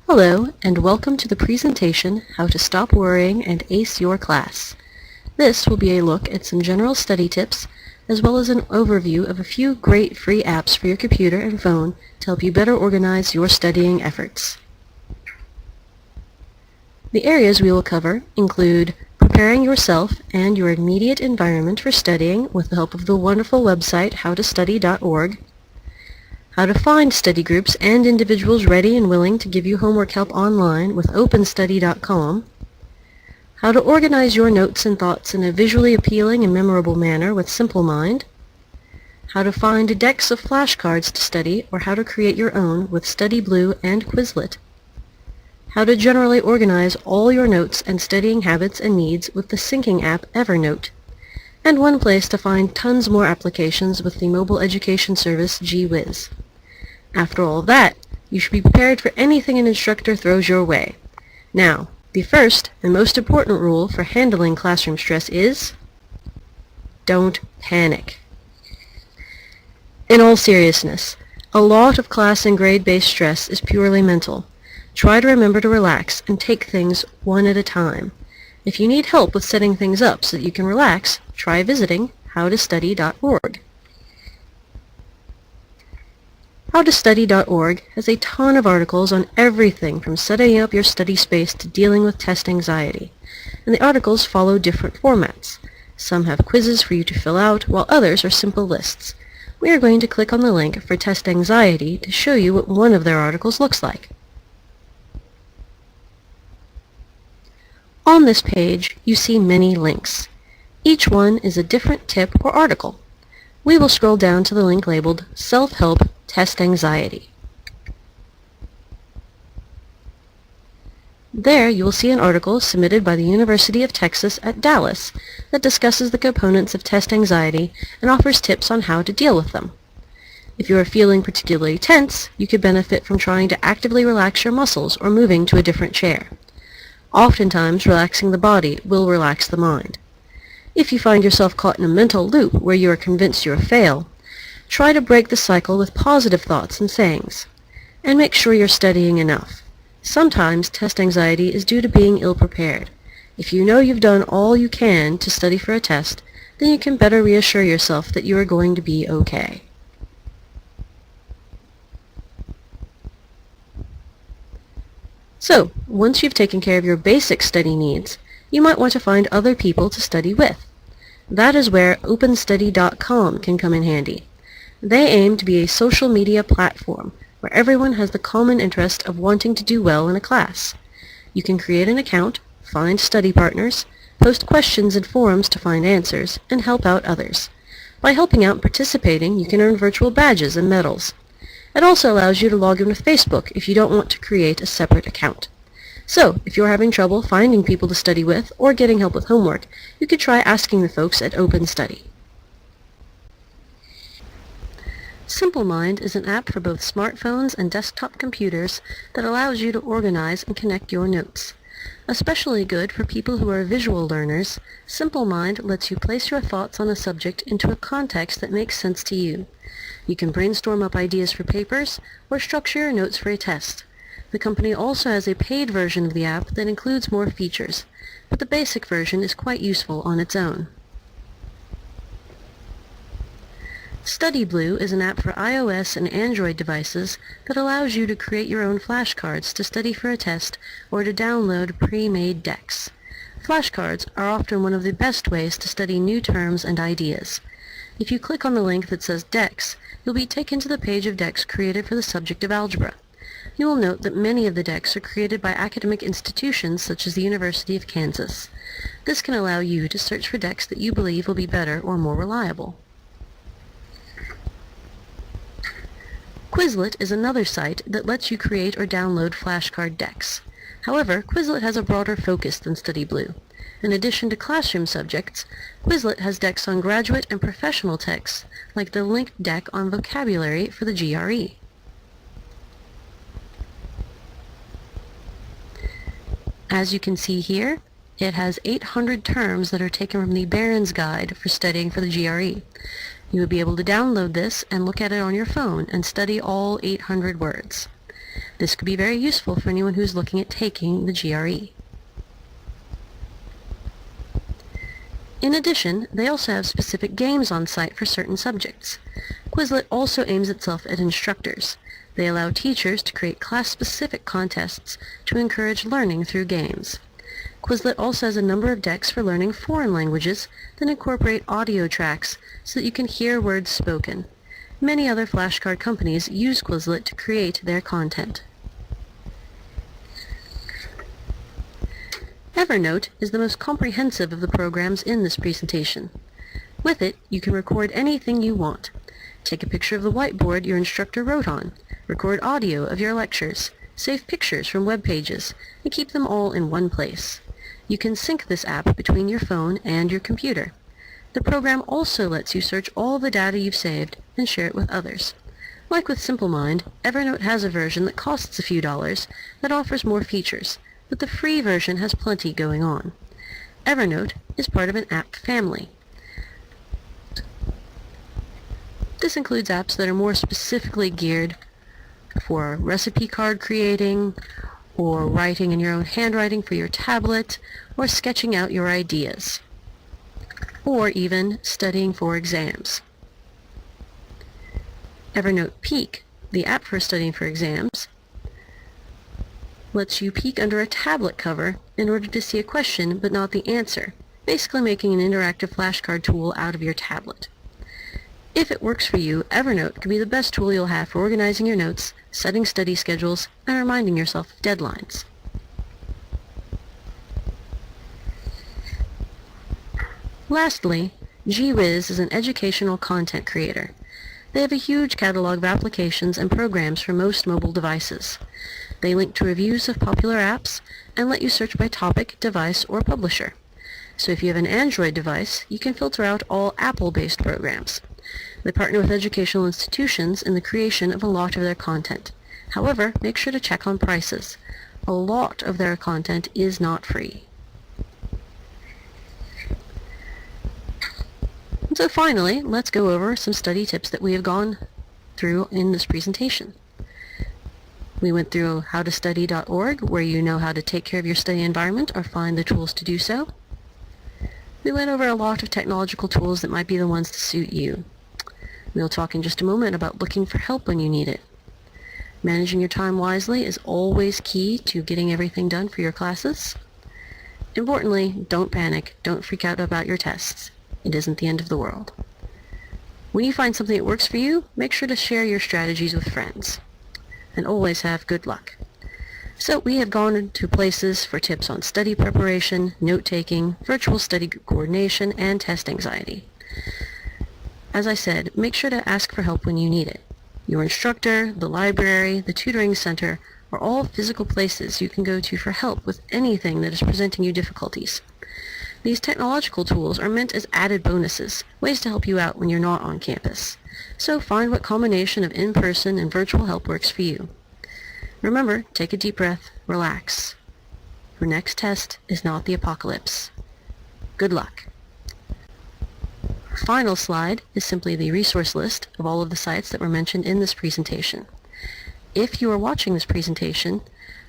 Hello, and welcome to the presentation, How to Stop Worrying and Ace Your Class. This will be a look at some general study tips, as well as an overview of a few great free apps for your computer and phone to help you better organize your studying efforts. The areas we will cover include preparing yourself and your immediate environment for studying with the help of the wonderful website howtostudy.org, how to find study groups and individuals ready and willing to give you homework help online with openstudy.com, how to organize your notes and thoughts in a visually appealing and memorable manner with SimpleMind, how to find decks of flashcards to study or how to create your own with StudyBlue and Quizlet, how to generally organize all your notes and studying habits and needs with the syncing app Evernote, and one place to find tons more applications with the mobile education service GWiz. After all that, you should be prepared for anything an instructor throws your way. Now, the first and most important rule for handling classroom stress is don't panic. In all seriousness, a lot of class and grade-based stress is purely mental. Try to remember to relax and take things one at a time. If you need help with setting things up so that you can relax, try visiting howtostudy.org. Howtostudy.org has a ton of articles on everything from setting up your study space to dealing with test anxiety, and the articles follow different formats. Some have quizzes for you to fill out, while others are simple lists. We are going to click on the link for test anxiety to show you what one of their articles looks like. On this page, you see many links. Each one is a different tip or article. We will scroll down to the link labeled Self-Help Test Anxiety. There you will see an article submitted by the University of Texas at Dallas that discusses the components of test anxiety and offers tips on how to deal with them. If you are feeling particularly tense, you could benefit from trying to actively relax your muscles or moving to a different chair. Oftentimes, relaxing the body will relax the mind. If you find yourself caught in a mental loop where you are convinced you'll fail, try to break the cycle with positive thoughts and sayings. And make sure you're studying enough. Sometimes test anxiety is due to being ill-prepared. If you know you've done all you can to study for a test, then you can better reassure yourself that you are going to be okay. So, once you've taken care of your basic study needs, you might want to find other people to study with. That is where openstudy.com can come in handy. They aim to be a social media platform where everyone has the common interest of wanting to do well in a class. You can create an account, find study partners, post questions in forums to find answers, and help out others. By helping out and participating, you can earn virtual badges and medals. It also allows you to log in with Facebook if you don't want to create a separate account. So, if you're having trouble finding people to study with or getting help with homework, you could try asking the folks at OpenStudy. SimpleMind is an app for both smartphones and desktop computers that allows you to organize and connect your notes. Especially good for people who are visual learners, SimpleMind lets you place your thoughts on a subject into a context that makes sense to you. You can brainstorm up ideas for papers or structure your notes for a test. The company also has a paid version of the app that includes more features, but the basic version is quite useful on its own. StudyBlue is an app for iOS and Android devices that allows you to create your own flashcards to study for a test or to download pre-made decks. Flashcards are often one of the best ways to study new terms and ideas. If you click on the link that says Decks, you'll be taken to the page of decks created for the subject of algebra. You will note that many of the decks are created by academic institutions such as the University of Kansas. This can allow you to search for decks that you believe will be better or more reliable. Quizlet is another site that lets you create or download flashcard decks. However, Quizlet has a broader focus than StudyBlue. In addition to classroom subjects, Quizlet has decks on graduate and professional texts, like the linked deck on vocabulary for the GRE. As you can see here, it has 800 terms that are taken from the Barron's Guide for studying for the GRE. You would be able to download this and look at it on your phone and study all 800 words. This could be very useful for anyone who's looking at taking the GRE. In addition, they also have specific games on site for certain subjects. Quizlet also aims itself at instructors. They allow teachers to create class-specific contests to encourage learning through games. Quizlet also has a number of decks for learning foreign languages that incorporate audio tracks so that you can hear words spoken. Many other flashcard companies use Quizlet to create their content. Evernote is the most comprehensive of the programs in this presentation. With it, you can record anything you want. Take a picture of the whiteboard your instructor wrote on, record audio of your lectures, save pictures from web pages, and keep them all in one place. You can sync this app between your phone and your computer. The program also lets you search all the data you've saved and share it with others. Like with SimpleMind, Evernote has a version that costs a few dollars that offers more features, but the free version has plenty going on. Evernote is part of an app family. This includes apps that are more specifically geared for recipe card creating, or writing in your own handwriting for your tablet, or sketching out your ideas, or even studying for exams. Evernote Peek, the app for studying for exams, lets you peek under a tablet cover in order to see a question but not the answer, basically making an interactive flashcard tool out of your tablet. If it works for you, Evernote can be the best tool you'll have for organizing your notes, setting study schedules, and reminding yourself of deadlines. Lastly, GWiz is an educational content creator. They have a huge catalog of applications and programs for most mobile devices. They link to reviews of popular apps and let you search by topic, device, or publisher. So if you have an Android device, you can filter out all Apple-based programs. They partner with educational institutions in the creation of a lot of their content. However, make sure to check on prices. A lot of their content is not free. And so finally, let's go over some study tips that we have gone through in this presentation. We went through howtostudy.org, where you know how to take care of your study environment or find the tools to do so. We went over a lot of technological tools that might be the ones to suit you. We'll talk in just a moment about looking for help when you need it. Managing your time wisely is always key to getting everything done for your classes. Importantly, don't panic, don't freak out about your tests. It isn't the end of the world. When you find something that works for you, make sure to share your strategies with friends. And always have good luck. So we have gone to places for tips on study preparation, note-taking, virtual study coordination, and test anxiety. As I said, make sure to ask for help when you need it. Your instructor, the library, the tutoring center are all physical places you can go to for help with anything that is presenting you difficulties. These technological tools are meant as added bonuses, ways to help you out when you're not on campus. So find what combination of in-person and virtual help works for you. Remember, take a deep breath, relax. Your next test is not the apocalypse. Good luck. Final slide is simply the resource list of all of the sites that were mentioned in this presentation. If you are watching this presentation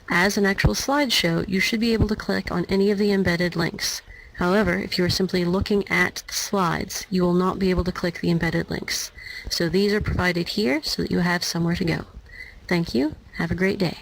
as an actual slideshow, you should be able to click on any of the embedded links. However, if you are simply looking at the slides, you will not be able to click the embedded links. So these are provided here so that you have somewhere to go. Thank you. Have a great day.